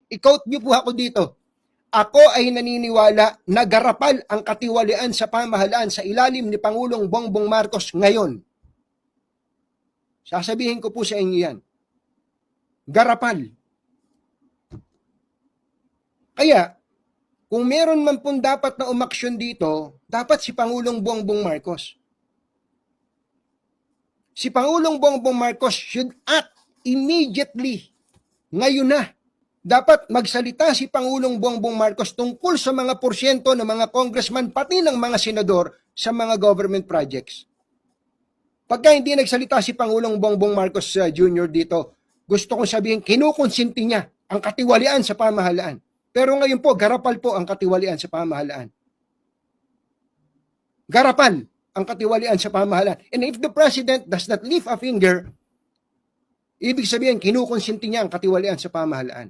I-quote niyo po ako dito. Ako ay naniniwala na garapal ang katiwalian sa pamahalaan sa ilalim ni Pangulong Bongbong Marcos ngayon. Sasabihin ko po sa inyo yan. Garapal. Kaya, kung meron man pong dapat na umaksyon dito, dapat si Pangulong Bongbong Marcos. Si Pangulong Bongbong Marcos should act immediately. Ngayon na. Dapat magsalita si Pangulong Bongbong Marcos tungkol sa mga porsyento ng mga congressman pati ng mga senador sa mga government projects. Pagka hindi nagsalita si Pangulong Bongbong Marcos Jr. dito, gusto kong sabihin, kinukonsinti niya ang katiwalian sa pamahalaan. Pero ngayon po, garapal po ang katiwalian sa pamahalaan. Garapal ang katiwalian sa pamahalaan. And if the President does not lift a finger, ibig sabihin, kinukonsinti niya ang katiwalian sa pamahalaan.